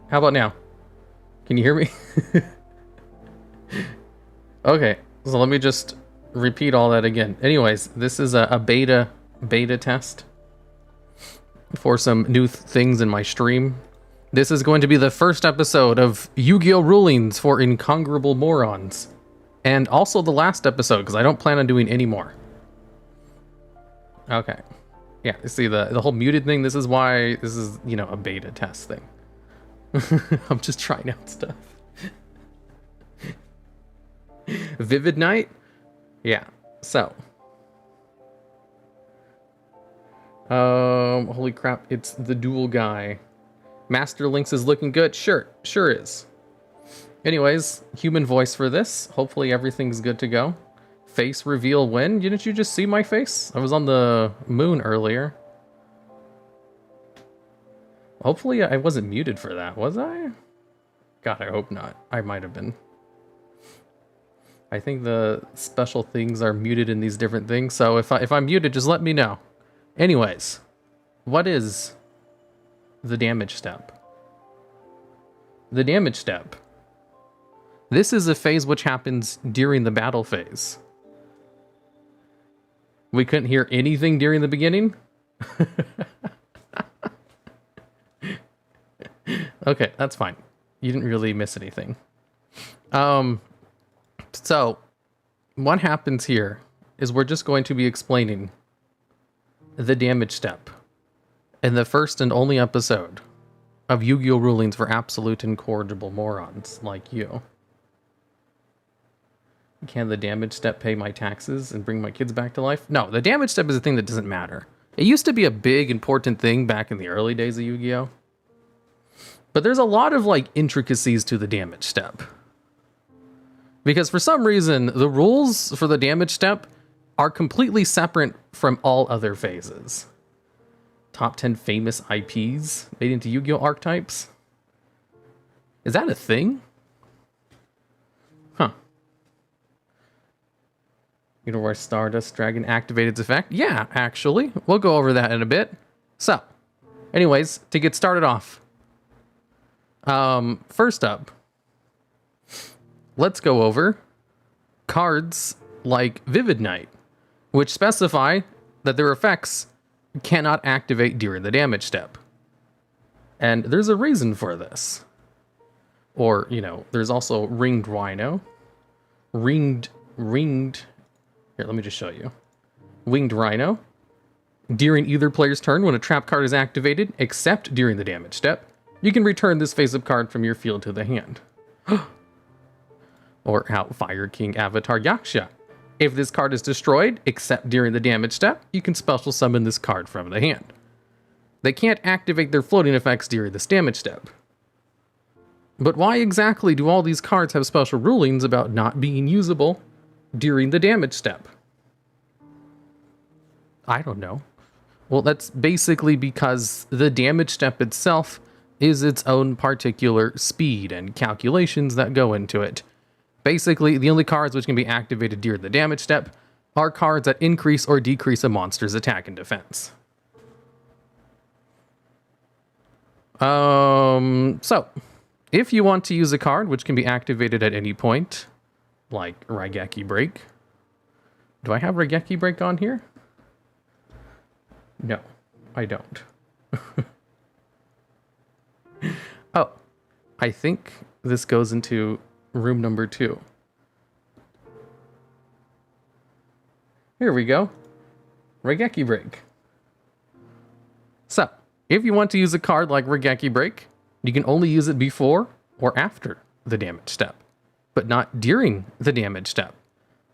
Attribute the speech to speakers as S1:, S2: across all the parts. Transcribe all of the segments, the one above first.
S1: How about now? Can you hear me? Okay, so let me just repeat all that again. Anyways, this is a beta test for some new things in my stream. This is going to be the first episode of Yu-Gi-Oh! Rulings for Incorrigible Morons. And also the last episode, because I don't plan on doing any more. Okay. Yeah, see the whole muted thing, this is why this is, you know, a beta test thing. I'm just trying out stuff. Vivid Night? Yeah, so. Holy crap, it's the dual guy. Master Links is looking good? Sure is. Anyways, human voice for this. Hopefully everything's good to go. Face reveal when? Didn't you just see my face? I was on the moon earlier. Hopefully I wasn't muted for that, was I? God, I hope not. I might have been. I think the special things are muted in these different things, so if I'm muted, just let me know. Anyways, what is the damage step? The damage step. This is a phase which happens during the battle phase. We couldn't hear anything during the beginning? Okay, that's fine. You didn't really miss anything. So, what happens here is we're just going to be explaining the damage step in the first and only episode of Yu-Gi-Oh! Rulings for absolute incorrigible morons like you. Can the damage step pay my taxes and bring my kids back to life? No, the damage step is a thing that doesn't matter. It used to be a big, important thing back in the early days of Yu-Gi-Oh! But there's a lot of, like, intricacies to the damage step. Because for some reason, the rules for the damage step are completely separate from all other phases. Top 10 famous IPs made into Yu-Gi-Oh! Archetypes? Is that a thing? Huh. Universe Stardust Dragon activated its effect? Yeah, actually. We'll go over that in a bit. So, anyways, to get started off. First up, let's go over cards like Vivid Night, which specify that their effects cannot activate during the damage step. And there's a reason for this. Or, you know, there's also Ringed Rhino. Ringed... Here, let me just show you. Winged Rhino. During either player's turn, when a trap card is activated, except during the damage step, you can return this face-up card from your field to the hand. Or how Fire King Avatar Yaksha. If this card is destroyed, except during the damage step, you can special summon this card from the hand. They can't activate their floating effects during this damage step. But why exactly do all these cards have special rulings about not being usable during the damage step? I don't know. Well, that's basically because the damage step itself is its own particular speed and calculations that go into it. Basically, the only cards which can be activated during the damage step are cards that increase or decrease a monster's attack and defense. So, if you want to use a card which can be activated at any point, like Raigeki Break. Do I have Raigeki Break on here? No, I don't. Oh, I think this goes into room number 2. Here we go. Raigeki Break. So, if you want to use a card like Raigeki Break, you can only use it before or after the damage step, but not during the damage step.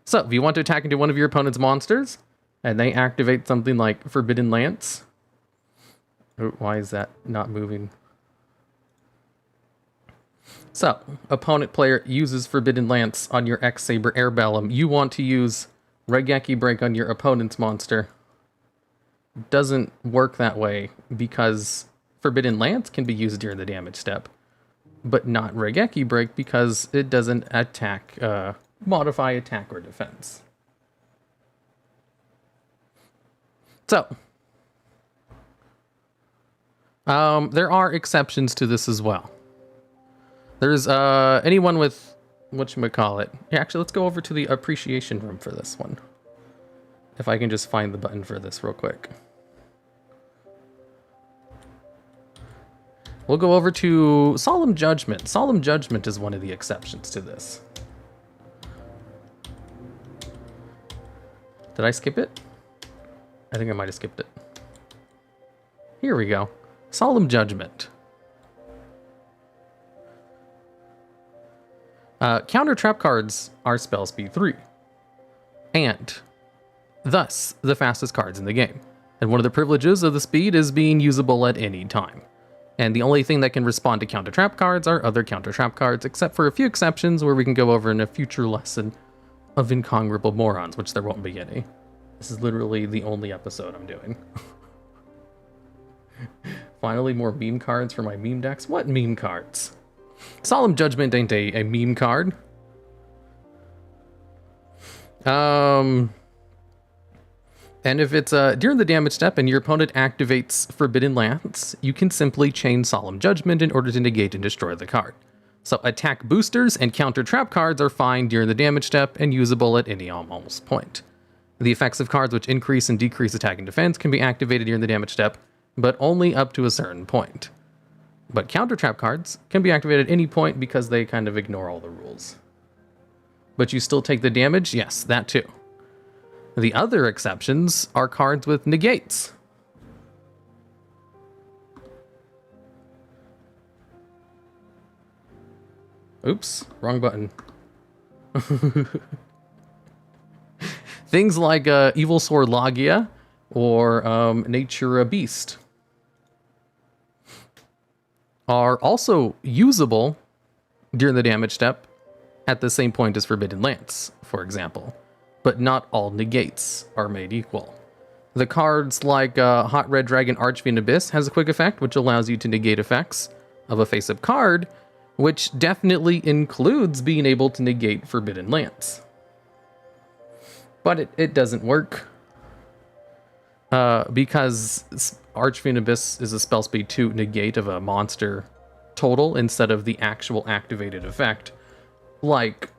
S1: So, if you want to attack into one of your opponent's monsters, and they activate something like Forbidden Lance. Oh, why is that not moving? So, opponent player uses Forbidden Lance on your X-Saber Airbellum. You want to use Raigeki Break on your opponent's monster. Doesn't work that way because Forbidden Lance can be used during the damage step, but not Raigeki Break because it doesn't attack, modify attack or defense. So, there are exceptions to this as well. There's anyone with whatchamacallit. Yeah, actually, let's go over to the appreciation room for this one. If I can just find the button for this real quick. We'll go over to Solemn Judgment. Solemn Judgment is one of the exceptions to this. Did I skip it? I think I might have skipped it. Here we go. Solemn Judgment. Counter trap cards are spell speed 3. And thus the fastest cards in the game. And one of the privileges of the speed is being usable at any time. And the only thing that can respond to counter trap cards are other counter trap cards, except for a few exceptions where we can go over in a future lesson of Incorrigible Morons, which there won't be any. This is literally the only episode I'm doing. Finally, more meme cards for my meme decks. What meme cards? Solemn Judgment ain't a meme card. And if it's during the damage step and your opponent activates Forbidden Lance, you can simply chain Solemn Judgment in order to negate and destroy the card. So attack boosters and counter trap cards are fine during the damage step and usable at any almost point. The effects of cards which increase and decrease attack and defense can be activated during the damage step, but only up to a certain point. But counter trap cards can be activated at any point because they kind of ignore all the rules. But you still take the damage? Yes, that too. The other exceptions are cards with negates. Oops, wrong button. Things like Evil Sword Logia or Nature a Beast are also usable during the damage step at the same point as Forbidden Lance, for example. But not all negates are made equal. The cards like Hot Red Dragon Archfiend Abyss has a quick effect, which allows you to negate effects of a face-up card, which definitely includes being able to negate Forbidden Lance. But it doesn't work, because Archfiend Abyss is a spell speed 2 negate of a monster total instead of the actual activated effect, like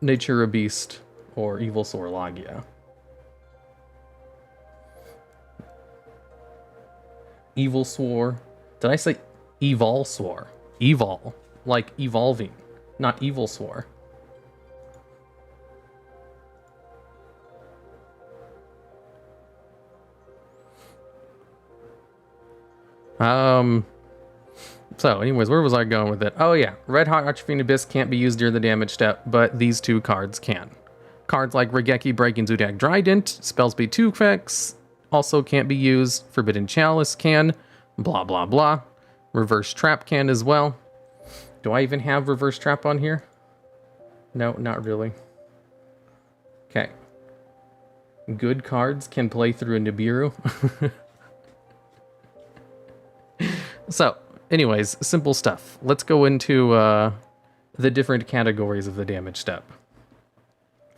S1: Nature a Beast or Evil Sword Logia. Evil Swore. Did I say Evol Swore? Evol. Like evolving, not Evil Swore. So anyways, where was I going with it? Oh yeah, Red Hot Archfiend Abyss can't be used during the damage step, but these two cards can. Cards like Regeki Breaking Zodiac Trident, spell speed 2 effects, also can't be used. Forbidden Chalice can, blah blah blah. Reverse Trap can as well. Do I even have Reverse Trap on here? No, not really. Okay. Good cards can play through a Nibiru. So, anyways, simple stuff. Let's go into the different categories of the damage step.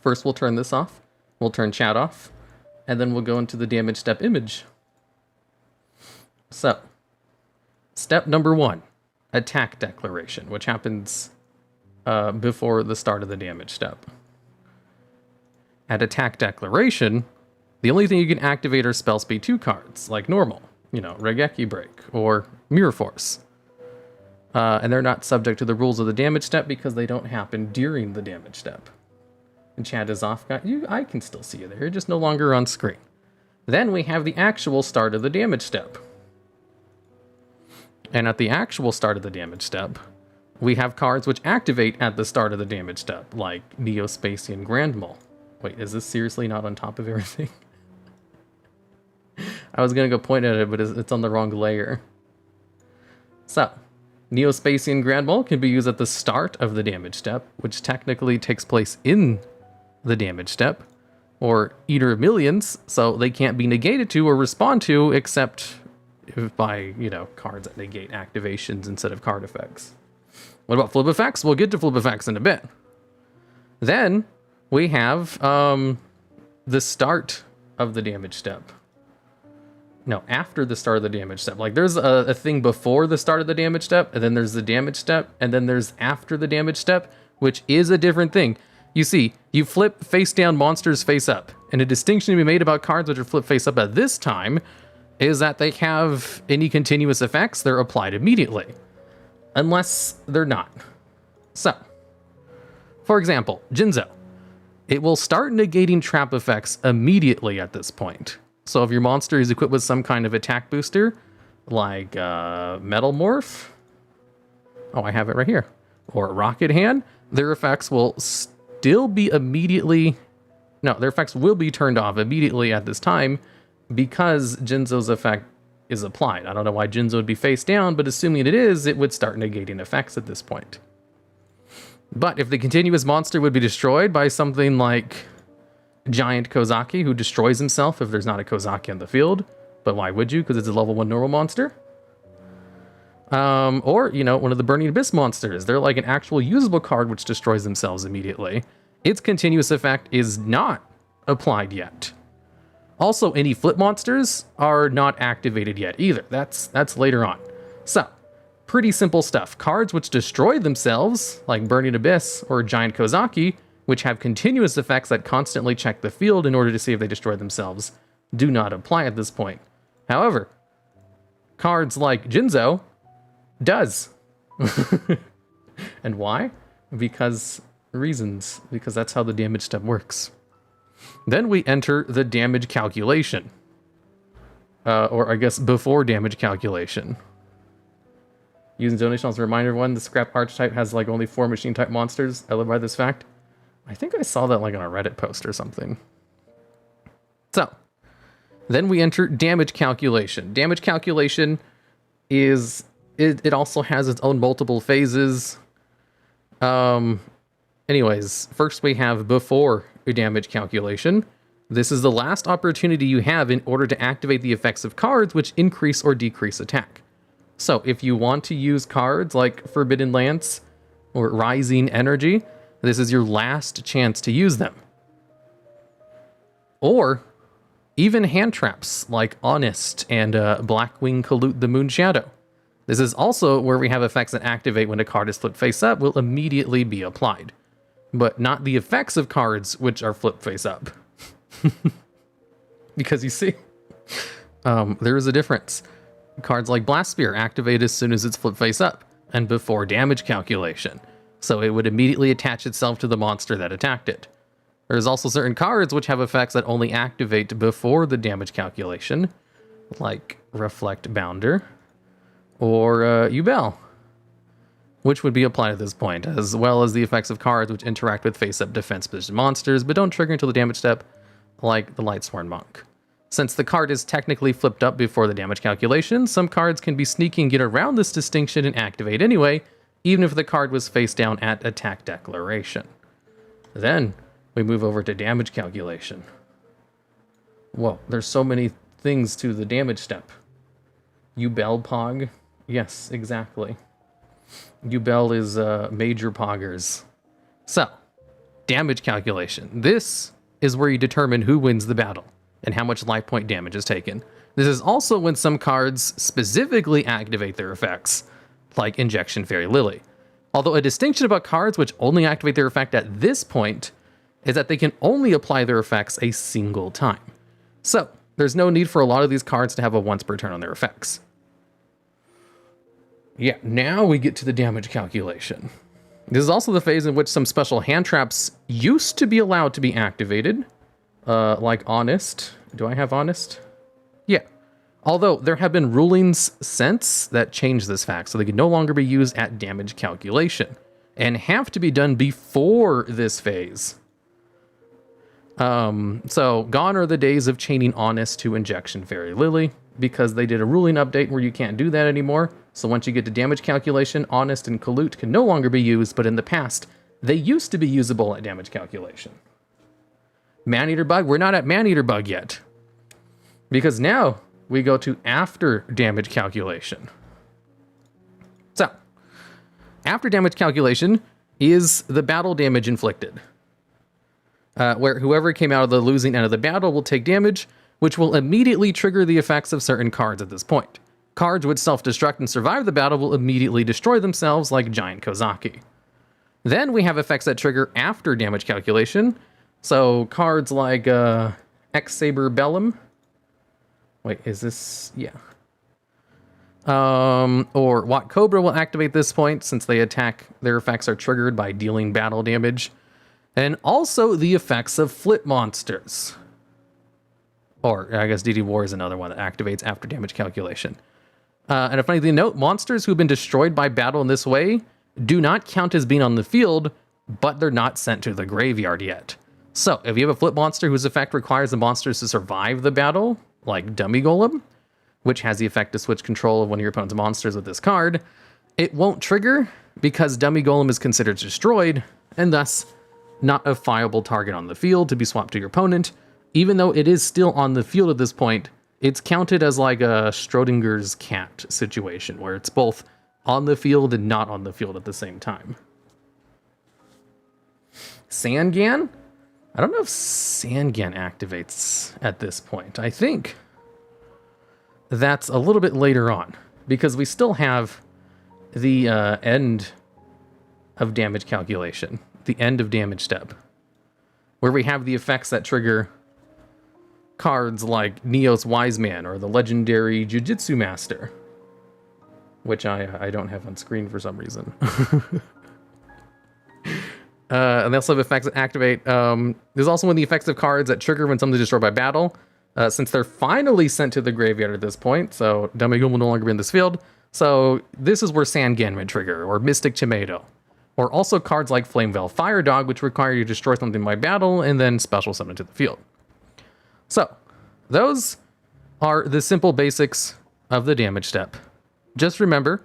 S1: First, we'll turn this off. We'll turn chat off. And then we'll go into the damage step image. So, step number 1, attack declaration, which happens before the start of the damage step. At attack declaration, the only thing you can activate are spell speed 2 cards, like normal. You know, Regeki Break or Mirror Force. And they're not subject to the rules of the damage step because they don't happen during the damage step. And chat is off. I can still see you there. You're just no longer on screen. Then we have the actual start of the damage step. And at the actual start of the damage step, we have cards which activate at the start of the damage step, like Neospatian Grand Mole. Wait, is this seriously not on top of everything? I was going to go point at it, but it's on the wrong layer. So, Neospatian Grand Mole can be used at the start of the damage step, which technically takes place in the damage step, or Eater of Millions, so they can't be negated to or respond to except by, you know, cards that negate activations instead of card effects. What about flip effects? We'll get to flip effects in a bit. Then we have the start of the damage step. No, after the start of the damage step. Like, there's a thing before the start of the damage step, and then there's the damage step, and then there's after the damage step, which is a different thing. You see, you flip face down monsters face up, and a distinction to be made about cards which are flip face up at this time is that they have any continuous effects, they're applied immediately. Unless they're not. So, for example, Jinzo. It will start negating trap effects immediately at this point. So if your monster is equipped with some kind of attack booster, like Metal Morph, oh, I have it right here, or Rocket Hand, their effects will still be immediately, no, their effects will be turned off immediately at this time because Jinzo's effect is applied. I don't know why Jinzo would be face down, but assuming it is, it would start negating effects at this point. But if the continuous monster would be destroyed by something like Giant Kozaki, who destroys himself if there's not a Kozaki on the field, but why would you? Because it's a level 1 normal monster. Or, you know, one of the Burning Abyss monsters. They're like an actual usable card which destroys themselves immediately. Its continuous effect is not applied yet. Also, any flip monsters are not activated yet either. That's later on. So, pretty simple stuff. Cards which destroy themselves, like Burning Abyss or Giant Kozaki, which have continuous effects that constantly check the field in order to see if they destroy themselves, do not apply at this point. However, cards like Jinzo does. And why? Because that's how the damage step works. Then we enter the damage calculation. Or I guess before damage calculation. Using donation as a reminder, the scrap archetype has like only 4 machine type monsters. I live by this fact. I think I saw that like on a Reddit post or something. So, then we enter damage calculation. Damage calculation is, it also has its own multiple phases. Anyways, first we have before damage calculation. This is the last opportunity you have in order to activate the effects of cards which increase or decrease attack. So if you want to use cards like Forbidden Lance or Rising Energy, this is your last chance to use them. Or even hand traps like Honest and Blackwing Colute the Moon Shadow. This is also where we have effects that activate when a card is flipped face up will immediately be applied. But not the effects of cards which are flipped face up. Because you see, there is a difference. Cards like Blast Spear activate as soon as it's flipped face up and before damage calculation. So it would immediately attach itself to the monster that attacked it. There's also certain cards which have effects that only activate before the damage calculation, like Reflect Bounder or Yugioh, which would be applied at this point, as well as the effects of cards which interact with face-up defense position monsters, but don't trigger until the damage step, like the Lightsworn Monk. Since the card is technically flipped up before the damage calculation, some cards can be sneaky and get around this distinction and activate anyway, even if the card was face down at attack declaration. Then we move over to damage calculation. Whoa, there's so many things to the damage step. Yugioh Pog. Yes, exactly. Yugioh is major poggers. So, damage calculation. This is where you determine who wins the battle and how much life point damage is taken. This is also when some cards specifically activate their effects, like Injection Fairy Lily. Although a distinction about cards which only activate their effect at this point is that they can only apply their effects a single time. So, there's no need for a lot of these cards to have a once per turn on their effects. Yeah, now we get to the damage calculation. This is also the phase in which some special hand traps used to be allowed to be activated, like Honest. Do I have Honest? Yeah. Although there have been rulings since that change this fact, so they can no longer be used at damage calculation, and have to be done before this phase. So gone are the days of chaining Honest to Injection Fairy Lily, because they did a ruling update where you can't do that anymore. So once you get to damage calculation, Honest and Colute can no longer be used, but in the past, they used to be usable at damage calculation. Maneater Bug, we're not at Maneater Bug yet. Because now we go to after damage calculation. So, after damage calculation is the battle damage inflicted. Where whoever came out of the losing end of the battle will take damage, which will immediately trigger the effects of certain cards at this point. Cards which self-destruct and survive the battle will immediately destroy themselves, like Giant Kozaki. Then we have effects that trigger after damage calculation. So cards like X-Saber Bellum. Wait, is this... yeah. Or Wat Cobra will activate this point since they attack. Their effects are triggered by dealing battle damage. And also the effects of flip monsters. Or I guess DD War is another one that activates after damage calculation. And a funny thing to note, monsters who've been destroyed by battle in this way do not count as being on the field, but they're not sent to the graveyard yet. So if you have a flip monster whose effect requires the monsters to survive the battle, like Dummy Golem, which has the effect to switch control of one of your opponent's monsters with this card, it won't trigger because Dummy Golem is considered destroyed and thus not a viable target on the field to be swapped to your opponent. Even though it is still on the field at this point, it's counted as like a Schrodinger's cat situation where it's both on the field and not on the field at the same time. Sangan? I don't know if Sangan activates at this point. I think that's a little bit later on because we still have the end of damage calculation, the end of damage step, where we have the effects that trigger cards like Neos Wise Man or the legendary Jujitsu Master, which I don't have on screen for some reason. And they also have effects that activate. There's also one of the effects of cards that trigger when something's destroyed by battle. Since they're finally sent to the graveyard at this point, so Dummy Golem will no longer be in this field. So this is where Sangan would trigger, or Mystic Tomato. Or also cards like Flame Veil Fire Dog, which require you to destroy something by battle and then special summon it to the field. So, those are the simple basics of the damage step. Just remember,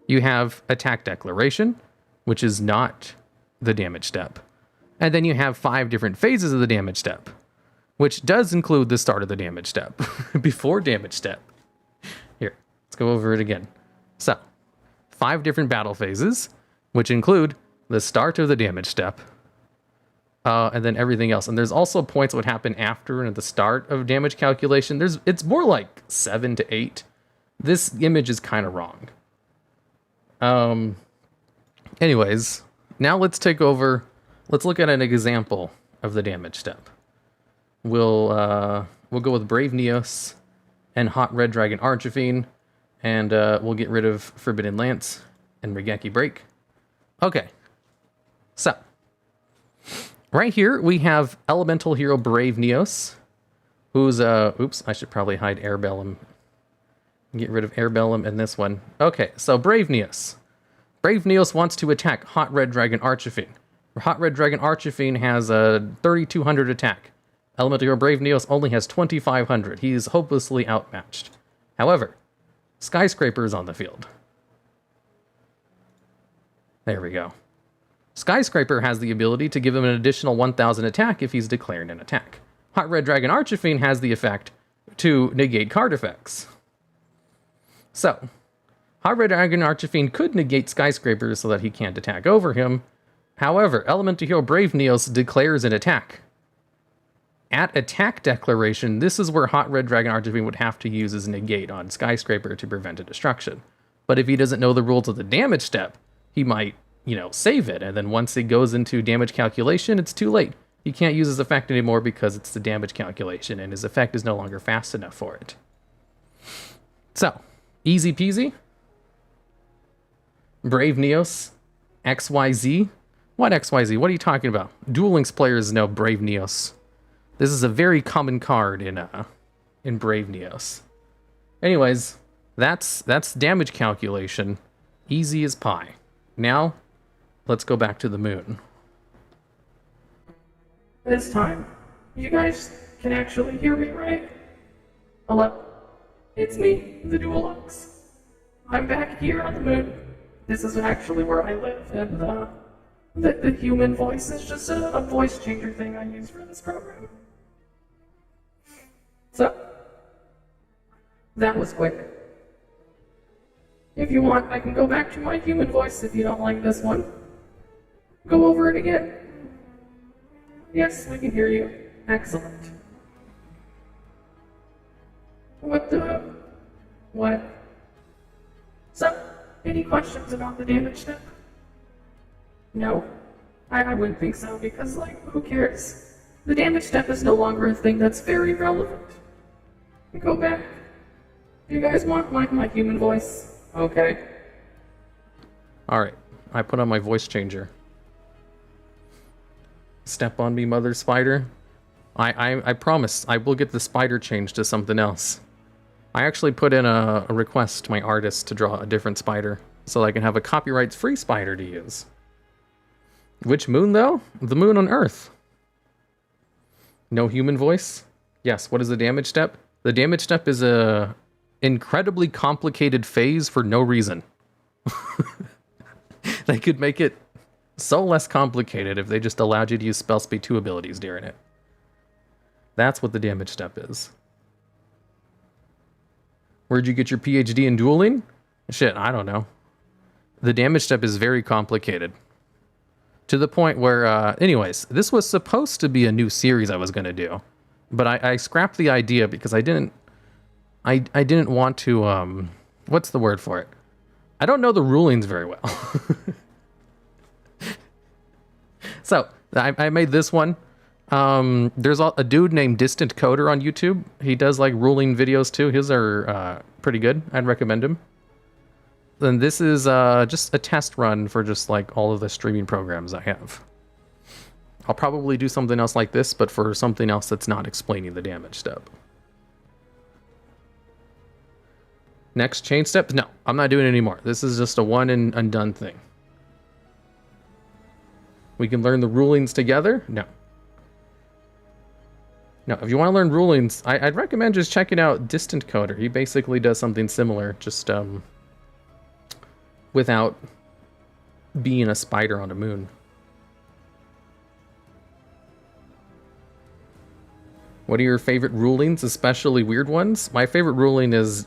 S1: you have Attack Declaration, which is not the damage step. And then you have 5 different phases of the damage step, which does include the start of the damage step, before damage step. Here, let's go over it again. So, 5 different battle phases, which include the start of the damage step, and then everything else. And there's also points that would happen after and at the start of damage calculation. It's more like 7 to 8. This image is kind of wrong. Anyways, now let's take over. Let's look at an example of the damage step. We'll go with Brave Neos and Hot Red Dragon Archfiend, and we'll get rid of Forbidden Lance and Regeki Break. Okay, so right here we have Elemental Hero Brave Neos, who's oops, I should probably hide Air Bellum. Get rid of Air Bellum and this one. Okay, so Brave Neos. Brave Neos wants to attack Hot Red Dragon Archfiend. Hot Red Dragon Archfiend has a 3,200 attack. Elemental Hero Brave Neos only has 2,500. He's hopelessly outmatched. However, Skyscraper is on the field. There we go. Skyscraper has the ability to give him an additional 1,000 attack if he's declared an attack. Hot Red Dragon Archfiend has the effect to negate card effects. So, Hot Red Dragon Archfiend could negate Skyscraper so that he can't attack over him. However, Elemental Hero Brave Neos declares an attack. At attack declaration, this is where Hot Red Dragon Archfiend would have to use his negate on Skyscraper to prevent a destruction. But if he doesn't know the rules of the damage step, he might, save it. And then once it goes into damage calculation, it's too late. He can't use his effect anymore because it's the damage calculation, and his effect is no longer fast enough for it. So, easy peasy. Brave Neos, XYZ. What XYZ? What are you talking about? Duel Links players know Brave Neos. This is a very common card in Brave Neos. Anyways, that's damage calculation. Easy as pie. Now, let's go back to the moon.
S2: This time, you guys can actually hear me, right? Hello? It's me, TheDuelLogs. I'm back here on the moon. This is actually where I live, and the human voice is just a voice changer thing I use for this program. So, that was quick. If you want, I can go back to my human voice if you don't like this one. Go over it again. Yes, we can hear you. Excellent. What the... What? So, any questions about the damage step? No. I wouldn't think so, because, like, who cares? The damage step is no longer a thing that's very relevant. Go back. You guys want my human voice? Okay.
S1: Alright, I put on my voice changer. Step on me, mother spider. I promise, I will get the spider changed to something else. I actually put in a request to my artist to draw a different spider, so I can have a copyright-free spider to use. Which moon, though? The moon on Earth. No human voice? Yes, what is the damage step? The damage step is a incredibly complicated phase for no reason. They could make it so less complicated if they just allowed you to use spell speed 2 abilities during it. That's what the damage step is. Where'd you get your PhD in dueling? Shit, I don't know. The damage step is very complicated. To the point where, anyways, this was supposed to be a new series I was going to do. But I scrapped the idea because I didn't want to, what's the word for it? I don't know the rulings very well. So, I made this one. There's a dude named Distant Coder on YouTube. He does like ruling videos too. His are pretty good. I'd recommend him. Then this is just a test run for just like all of the streaming programs I have. I'll probably do something else like this, but for something else that's not explaining the damage step. Next chain step? No, I'm not doing it anymore. This is just a one and done thing. We can learn the rulings together? No. No, if you want to learn rulings, I'd recommend just checking out Distant Coder. He basically does something similar, just without being a spider on a moon. What are your favorite rulings, especially weird ones? My favorite ruling is,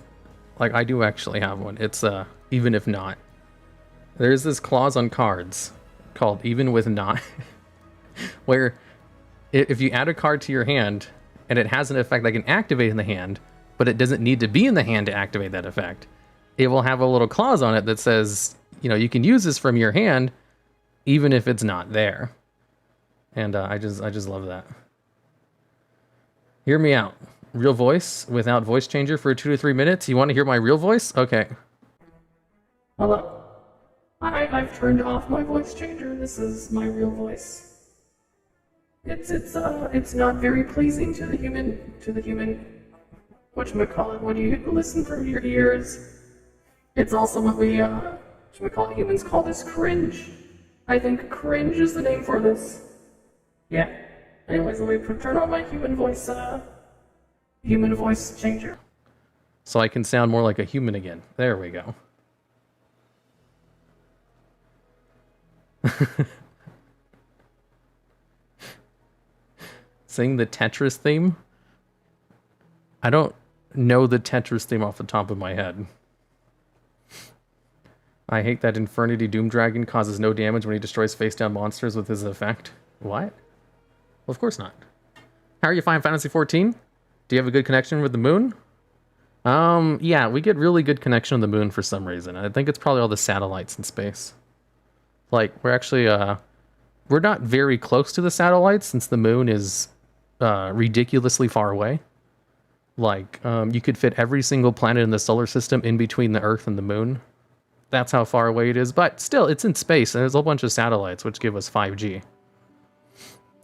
S1: like, I do actually have one. It's, even if not. There's this clause on cards called even with not, where if you add a card to your hand and it has an effect that can activate in the hand, but it doesn't need to be in the hand to activate that effect, it will have a little clause on it that says, you know, you can use this from your hand even if it's not there. And I just love that. Hear me out. Real voice without voice changer for 2 to 3 minutes. You want to hear my real voice? Okay.
S2: Hello. I've turned off my voice changer. This is my real voice. It's not very pleasing to the human, whatchamacallit, when you listen through your ears. It's also what we, humans call this cringe. I think cringe is the name for this. Yeah. Anyways, let me turn on my human voice changer.
S1: So I can sound more like a human again. There we go. Sing the Tetris theme? I don't know the Tetris theme off the top of my head. I hate that Infernity Doom Dragon causes no damage when he destroys face-down monsters with his effect. What? Well, of course not. How are you finding Fantasy 14? Do you have a good connection with the moon? Yeah, we get really good connection on the moon for some reason. I think it's probably all the satellites in space. Like, we're actually, we're not very close to the satellites since the moon is ridiculously far away. Like, you could fit every single planet in the solar system in between the Earth and the moon. That's how far away it is. But still, it's in space, and there's a whole bunch of satellites, which give us 5G.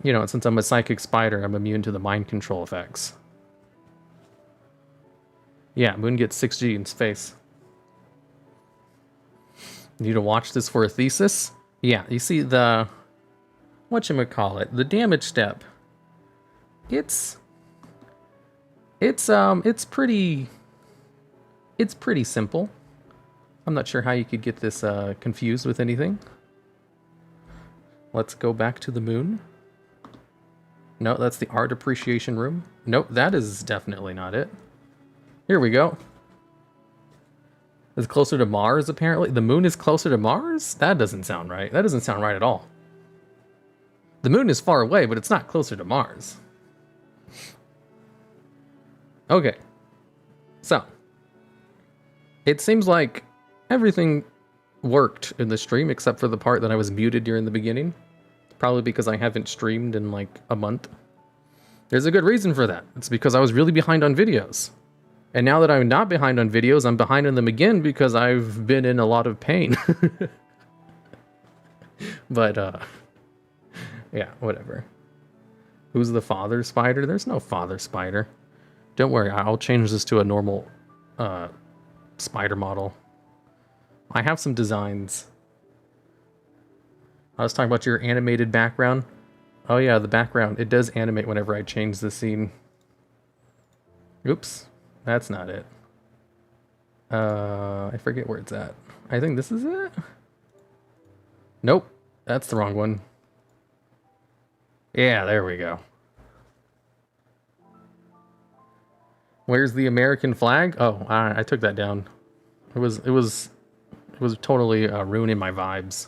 S1: You know, since I'm a psychic spider, I'm immune to the mind control effects. Yeah, moon gets 6G in space. Need to watch this for a thesis? Yeah, you see the... whatchamacallit? The damage step. It's pretty simple. I'm not sure how you could get this confused with anything. Let's go back to the moon. No, that's the art appreciation room. Nope, that is definitely not it. Here we go. It's closer to Mars, apparently. The moon is closer to Mars? That doesn't sound right. That doesn't sound right at all. The moon is far away, but it's not closer to Mars. Okay. So, it seems like everything worked in the stream except for the part that I was muted during the beginning. Probably because I haven't streamed in like a month. There's a good reason for that. It's because I was really behind on videos. And now that I'm not behind on videos, I'm behind on them again because I've been in a lot of pain. But, yeah, whatever. Who's the father spider? There's no father spider. Don't worry, I'll change this to a normal spider model. I have some designs. I was talking about your animated background. Oh yeah, the background. It does animate whenever I change the scene. Oops, that's not it. I forget where it's at. I think this is it? Nope, that's the wrong one. Yeah, there we go. Where's the American flag? Oh, I took that down. It was totally ruining my vibes.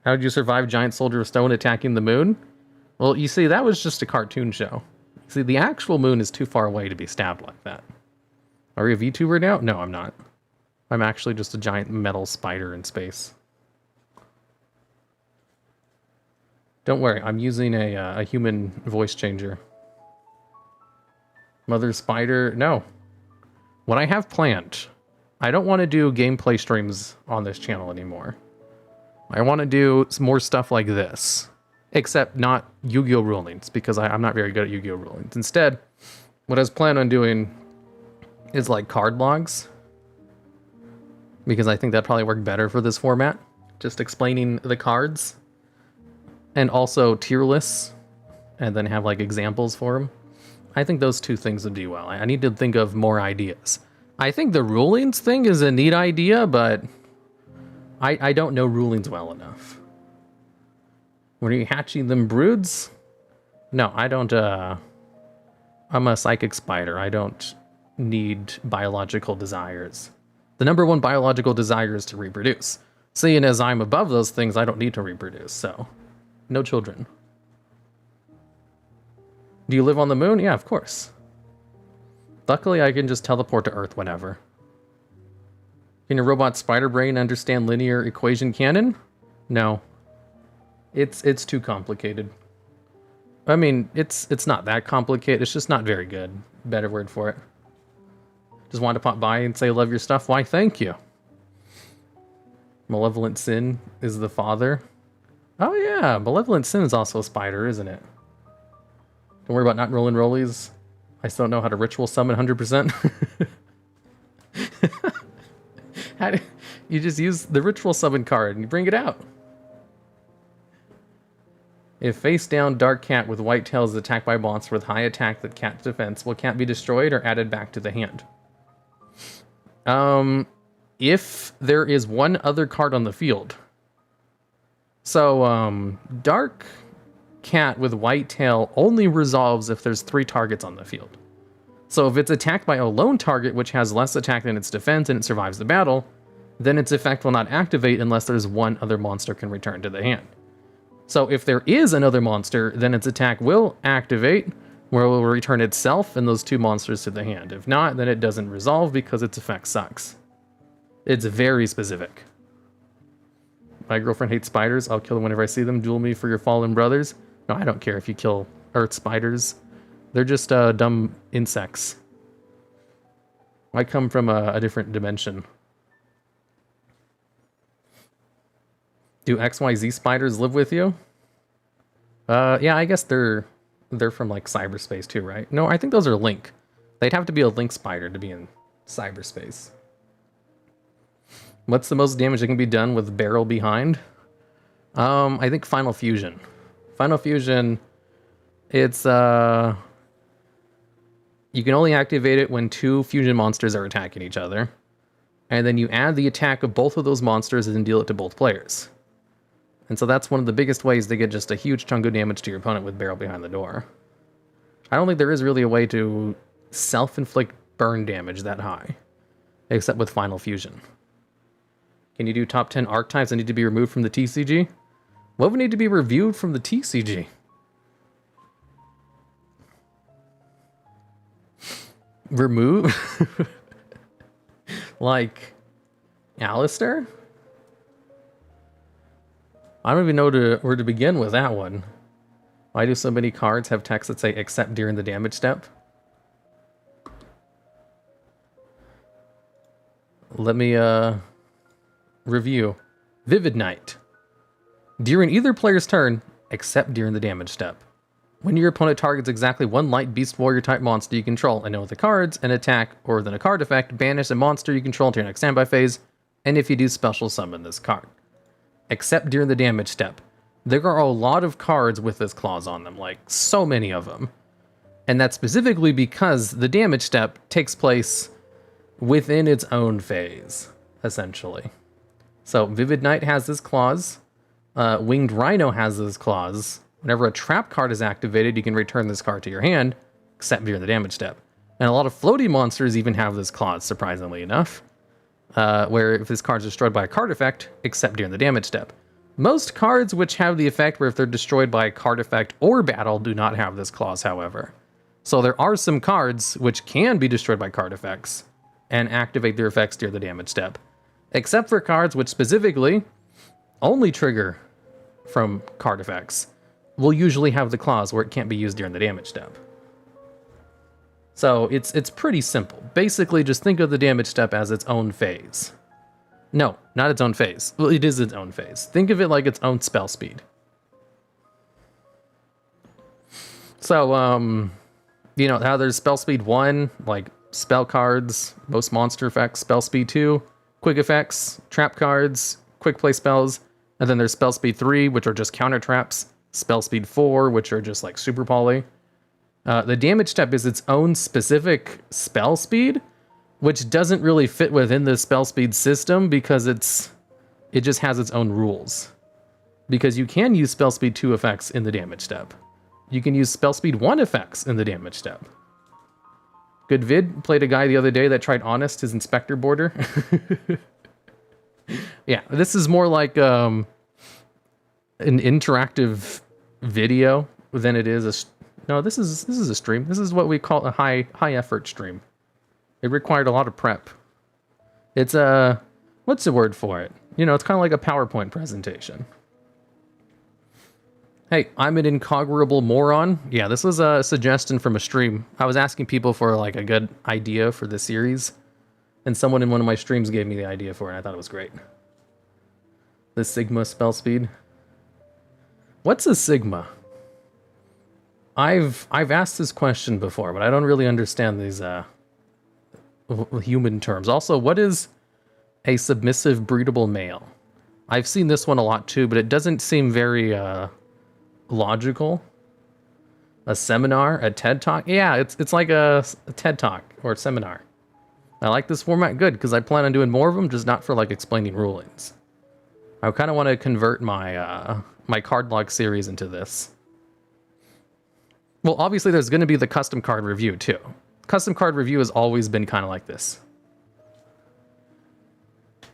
S1: How did you survive Giant Soldier of Stone attacking the moon? Well, you see, that was just a cartoon show. See, the actual moon is too far away to be stabbed like that. Are you a VTuber now? No, I'm not. I'm actually just a giant metal spider in space. Don't worry, I'm using a human voice changer. Mother Spider, no. What I have planned, I don't want to do gameplay streams on this channel anymore. I want to do some more stuff like this, except not Yu-Gi-Oh rulings, because I'm not very good at Yu-Gi-Oh rulings. Instead, what I was planning on doing is like card logs, because I think that'd probably work better for this format. Just explaining the cards, and also tier lists, and then have like examples for them. I think those two things would do well. I need to think of more ideas. I think the rulings thing is a neat idea, but I don't know rulings well enough. When are you hatching them broods? No, I don't, I'm a psychic spider. I don't need biological desires. The number one biological desire is to reproduce. Seeing as I'm above those things, I don't need to reproduce, so no children. Do you live on the moon? Yeah, of course. Luckily, I can just teleport to Earth whenever. Can your robot spider brain understand linear equation canon? No. It's too complicated. I mean, it's not that complicated. It's just not very good. Better word for it. Just wanted to pop by and say love your stuff. Why, thank you. Malevolent Sin is the father. Oh yeah, Malevolent Sin is also a spider, isn't it? Don't worry about not rolling rollies. I still don't know how to ritual summon 100%. How do you just use the ritual summon card and you bring it out? If face down dark cat with white tail is attacked by monster with high attack that cat defense, will cat be destroyed or added back to the hand? If there is one other card on the field. So, dark cat with white tail only resolves if there's 3 targets on the field. So if it's attacked by a lone target which has less attack than its defense and it survives the battle, then its effect will not activate unless there's one other monster can return to the hand. So if there is another monster, then its attack will activate, where it will return itself and those 2 monsters to the hand. If not, then it doesn't resolve because its effect sucks. It's very specific. My girlfriend hates spiders. I'll kill them whenever I see them. Duel me for your fallen brothers. No, I don't care if you kill earth spiders. They're just dumb insects. I come from a different dimension. Do XYZ spiders live with you? Yeah, I guess they're from like cyberspace too, right? No, I think those are Link. They'd have to be a Link spider to be in cyberspace. What's the most damage that can be done with barrel behind? I think Final Fusion. Final Fusion, it's you can only activate it when 2 fusion monsters are attacking each other. And then you add the attack of both of those monsters and then deal it to both players. And so that's one of the biggest ways to get just a huge chunk of damage to your opponent with barrel behind the door. I don't think there is really a way to self-inflict burn damage that high, except with Final Fusion. Can you do top 10 archetypes that need to be removed from the TCG? What would need to be reviewed from the TCG? Remove? Like, Alistair? I don't even know where to begin with that one. Why do so many cards have text that say except during the damage step? Let me review. Vivid Night. During either player's turn, except during the damage step. When your opponent targets exactly one light beast warrior type monster you control and know the cards, an attack, or then a card effect, banish a monster you control until your next standby phase, and if you do, special summon this card. Except during the damage step. There are a lot of cards with this clause on them, like so many of them. And that's specifically because the damage step takes place within its own phase, essentially. So Vivid Knight has this clause. Winged Rhino has this clause. Whenever a trap card is activated, you can return this card to your hand, except during the damage step. And a lot of floaty monsters even have this clause, surprisingly enough, where if this card is destroyed by a card effect, except during the damage step. Most cards which have the effect where if they're destroyed by a card effect or battle do not have this clause, however. So there are some cards which can be destroyed by card effects and activate their effects during the damage step, except for cards which specifically only trigger from card effects will usually have the clause where it can't be used during the damage step. So it's pretty simple. Basically, just think of the damage step as its own phase. No, not its own phase. Well, it is its own phase. Think of it like its own spell speed. So, you know how there's spell speed 1, like spell cards, most monster effects, spell speed 2, quick effects, trap cards, quick play spells, and then there's spell speed 3, which are just counter traps, spell speed 4, which are just like super poly. The damage step is its own specific spell speed, which doesn't really fit within the spell speed system because it just has its own rules. Because you can use spell speed 2 effects in the damage step. You can use spell speed 1 effects in the damage step. Good vid, played a guy the other day that tried Honest, his Inspector border. Yeah, this is more like an interactive video than it is no, this is a stream. This is what we call a high effort stream. It required a lot of prep. It's what's the word for it? You know, it's kind of like a PowerPoint presentation. Hey, I'm an Incorrigible moron. Yeah, this was a suggestion from a stream. I was asking people for like a good idea for the series, and someone in one of my streams gave me the idea for it. I thought it was great. The Sigma spell speed. What's a Sigma? I've asked this question before, but I don't really understand these human terms. Also, what is a submissive breedable male? I've seen this one a lot too, but it doesn't seem very logical. A seminar, a TED Talk? Yeah, it's like a TED Talk or a seminar. I like this format good because I plan on doing more of them, just not for like explaining rulings. I kind of want to convert my my card log series into this. Well, obviously there's going to be the custom card review too. Custom card review has always been kind of like this.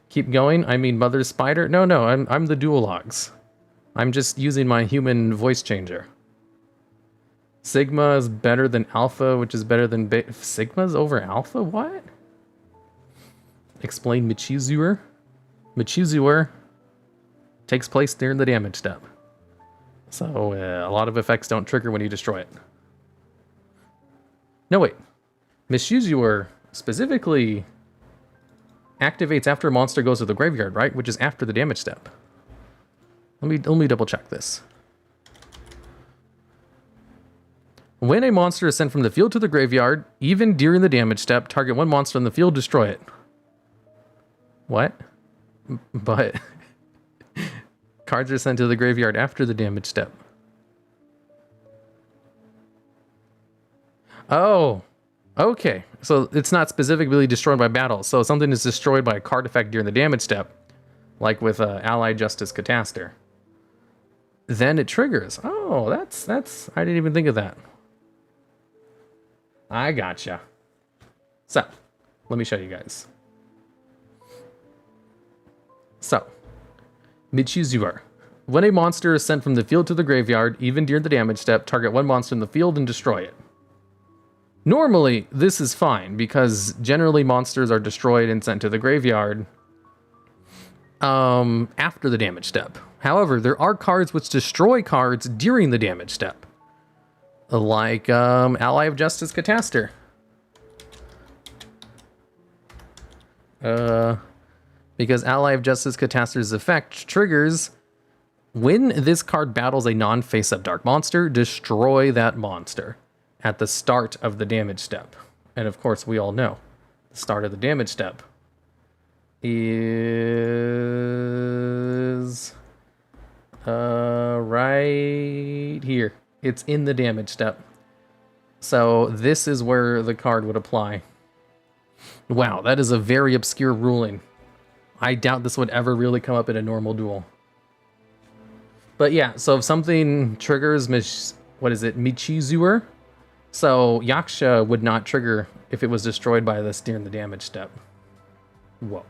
S1: Keep going. I mean, Mother Spider. No, I'm the TheDuelLogs. I'm just using my human voice changer. Sigma is better than Alpha, which is better than Beta. Sigma's over Alpha? What? Explain Michizuer. Michizuer takes place during the damage step. So a lot of effects don't trigger when you destroy it. No, wait. Michizuer specifically activates after a monster goes to the graveyard, right? Which is after the damage step. Let me double check this. When a monster is sent from the field to the graveyard, even during the damage step, target one monster on the field, destroy it. What? But cards are sent to the graveyard after the damage step. Oh, okay. So it's not specifically destroyed by battle. So something is destroyed by a card effect during the damage step, like with Allied Justice Cataster. Then it triggers. Oh, that's. I didn't even think of that. I gotcha. So, let me show you guys. So, Michizuer. When a monster is sent from the field to the graveyard, even during the damage step, target one monster in the field and destroy it. Normally, this is fine, because generally monsters are destroyed and sent to the graveyard after the damage step. However, there are cards which destroy cards during the damage step. Like Ally of Justice Cataster. Because Ally of Justice Cataster's effect triggers when this card battles a non-face-up dark monster, destroy that monster at the start of the damage step. And of course, we all know the start of the damage step is right here. It's in the damage step. So this is where the card would apply. Wow, that is a very obscure ruling. I doubt this would ever really come up in a normal duel. But yeah, so if something triggers Michizuer, so Yaksha would not trigger if it was destroyed by this during the damage step. Whoa.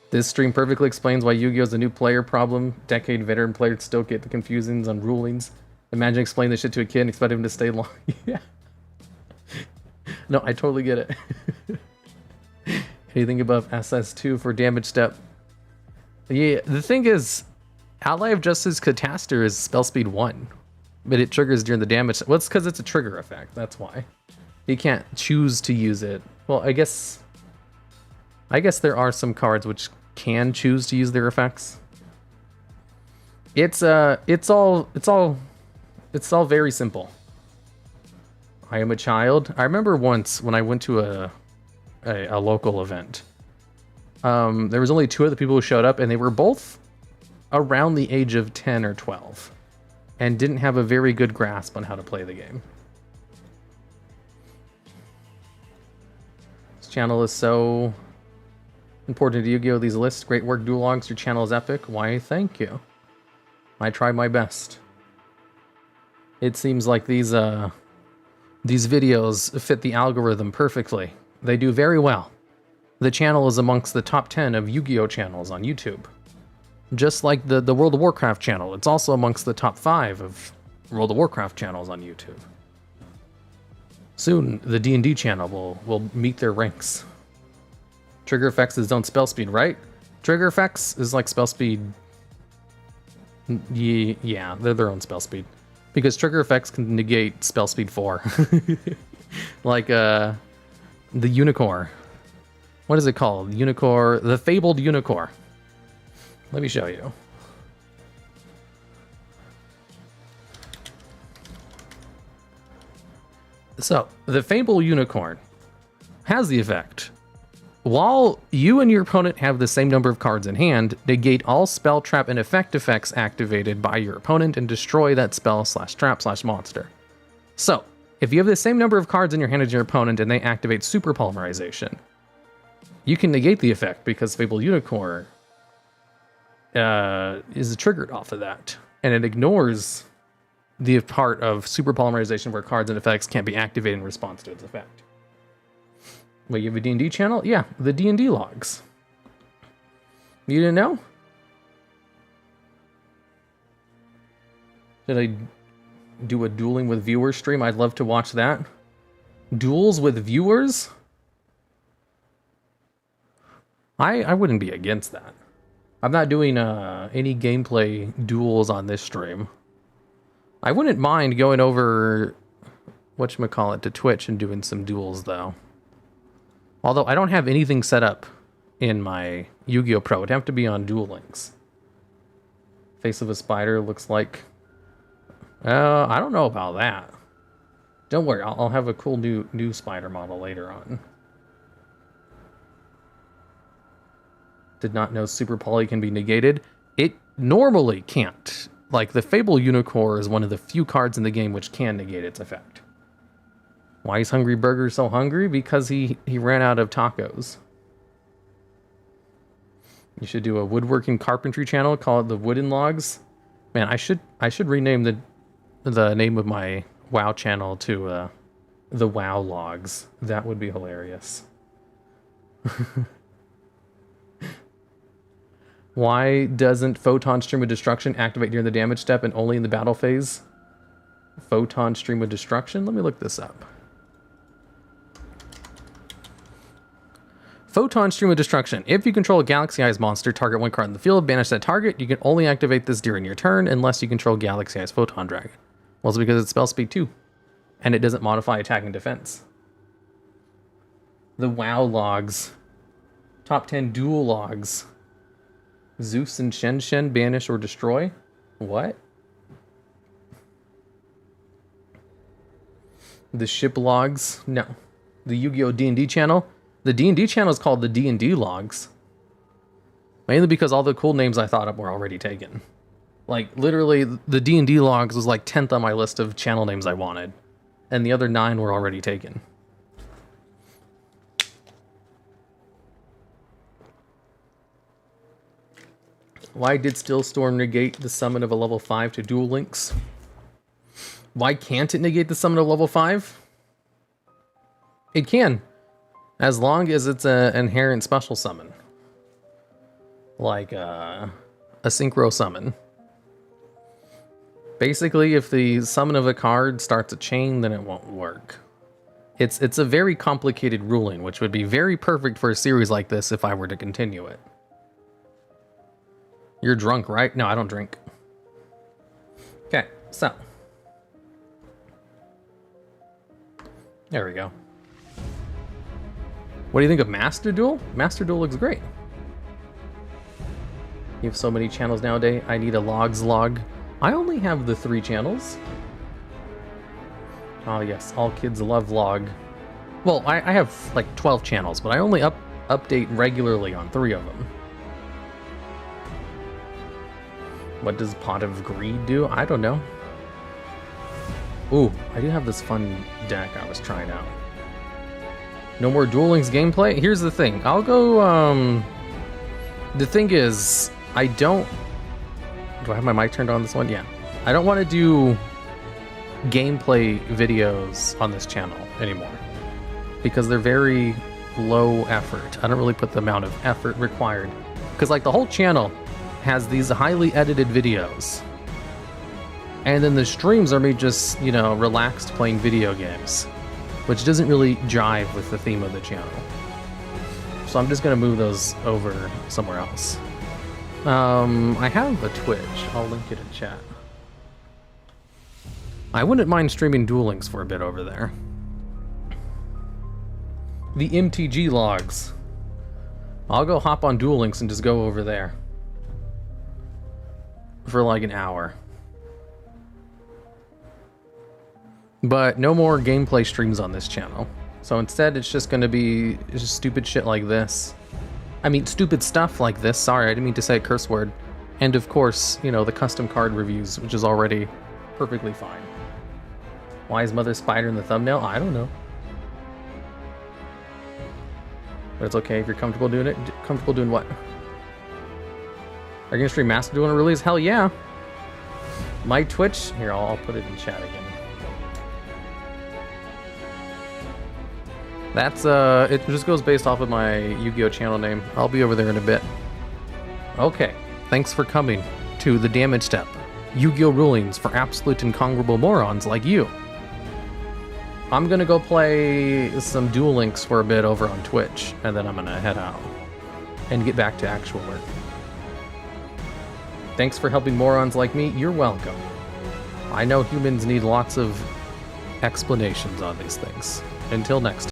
S1: This stream perfectly explains why Yu-Gi-Oh! Is a new player problem. Decade veteran players still get the confusions on rulings. Imagine explaining this shit to a kid and expect him to stay long. Yeah. No, I totally get it. Anything above SS2 for damage step. Yeah, the thing is, Ally of Justice Cataster is spell speed 1, but it triggers during the damage. Well, it's because it's a trigger effect. That's why. You can't choose to use it. Well, I guess there are some cards which can choose to use their effects. It's all very simple. I am a child. I remember once when I went to a local event. There was only 2 of the people who showed up, and they were both around the age of 10 or 12 and didn't have a very good grasp on how to play the game. This channel is so important to Yu-Gi-Oh! These lists. Great work, DuelLogs. Your channel is epic. Why, thank you. I tried my best. It seems like these videos fit the algorithm perfectly. They do very well. The channel is amongst the top 10 of Yu-Gi-Oh! Channels on YouTube. Just like the World of Warcraft channel, it's also amongst the top 5 of World of Warcraft channels on YouTube. Soon, the D&D channel will meet their ranks. Trigger effects is own spell speed, right? Trigger effects is like spell speed. Yeah, they're their own spell speed. Because trigger effects can negate spell speed 4. Like the Unicorn. What is it called? Unicorn, the Fabled Unicorn. Let me show you. So, the Fabled Unicorn has the effect. While you and your opponent have the same number of cards in hand, negate all spell, trap, and effect effects activated by your opponent and destroy that spell / trap / monster. So, if you have the same number of cards in your hand as your opponent and they activate super polymerization, you can negate the effect because Fabled Unicorn is triggered off of that. And it ignores the part of super polymerization where cards and effects can't be activated in response to its effect. Wait, you have a D&D channel? Yeah, the D&D logs. You didn't know? Should I do a dueling with viewers stream? I'd love to watch that. Duels with viewers? I wouldn't be against that. I'm not doing any gameplay duels on this stream. I wouldn't mind going over whatchamacallit to Twitch and doing some duels though. Although I don't have anything set up in my Yu-Gi-Oh! Pro. It'd have to be on Duel Links. Face of a spider looks like... I don't know about that. Don't worry, I'll have a cool new spider model later on. Did not know Super Poly can be negated. It normally can't. Like, the Fabled Unicorn is one of the few cards in the game which can negate its effect. Why is Hungry Burger so hungry? Because he ran out of tacos. You should do a woodworking carpentry channel, call it the Wooden Logs. Man, I should rename the name of my WoW channel to the WoW Logs. That would be hilarious. Why doesn't Photon Stream of Destruction activate during the damage step and only in the battle phase? Photon stream of destruction. Let me look this up. Photon stream of destruction. If you control a galaxy-eyes monster, target one card in the field, banish that target. You can only activate this during your turn unless you control galaxy-eyes photon dragon. Well, it's because it's spell speed 2. And it doesn't modify attack and defense. The WoW logs. Top 10 duel logs. Zeus and Shen banish or destroy. What? The ship logs. No. The Yu-Gi-Oh! D&D channel. The D&D channel is called the D&D logs. Mainly because all the cool names I thought up were already taken. Like, literally, the D&D logs was like 10th on my list of channel names I wanted. And the other 9 were already taken. Why did Stillstorm negate the summon of a level 5 to Duel Links? Why can't it negate the summon of level 5? It can. As long as it's an inherent special summon. Like a synchro summon. Basically, if the summon of a card starts a chain, then it won't work. It's a very complicated ruling, which would be very perfect for a series like this if I were to continue it. You're drunk, right? No, I don't drink. Okay, so. There we go. What do you think of Master Duel? Master Duel looks great. You have so many channels nowadays. I need a logs log. I only have the 3 channels. Oh yes, all kids love log. Well, I have like 12 channels, but I only update regularly on 3 of them. What does Pot of Greed do? I don't know. Ooh, I do have this fun deck I was trying out. No more Duel Links gameplay? Here's the thing. I'll go, the thing is, I don't... Do I have my mic turned on this one? Yeah. I don't want to do gameplay videos on this channel anymore. Because they're very low effort. I don't really put the amount of effort required. Because, like, the whole channel has these highly edited videos. And then the streams are me just, you know, relaxed playing video games. Which doesn't really jive with the theme of the channel. So I'm just going to move those over somewhere else. I have a Twitch. I'll link it in chat. I wouldn't mind streaming Duel Links for a bit over there. The MTG logs. I'll go hop on Duel Links and just go over there. For like an hour. But no more gameplay streams on this channel. So instead, it's just going to be just stupid shit like this. I mean, stupid stuff like this. Sorry, I didn't mean to say a curse word. And of course, you know, the custom card reviews, which is already perfectly fine. Why is Mother Spider in the thumbnail? I don't know. But it's okay if you're comfortable doing it. Comfortable doing what? Are you going to stream Master Duel release? Hell yeah. My Twitch... Here, I'll put it in chat again. That's, it just goes based off of my Yu-Gi-Oh! Channel name. I'll be over there in a bit. Okay, thanks for coming to The Damage Step. Yu-Gi-Oh! Rulings for absolute incongruable morons like you. I'm gonna go play some Duel Links for a bit over on Twitch, and then I'm gonna head out and get back to actual work. Thanks for helping morons like me. You're welcome. I know humans need lots of explanations on these things. Until next time.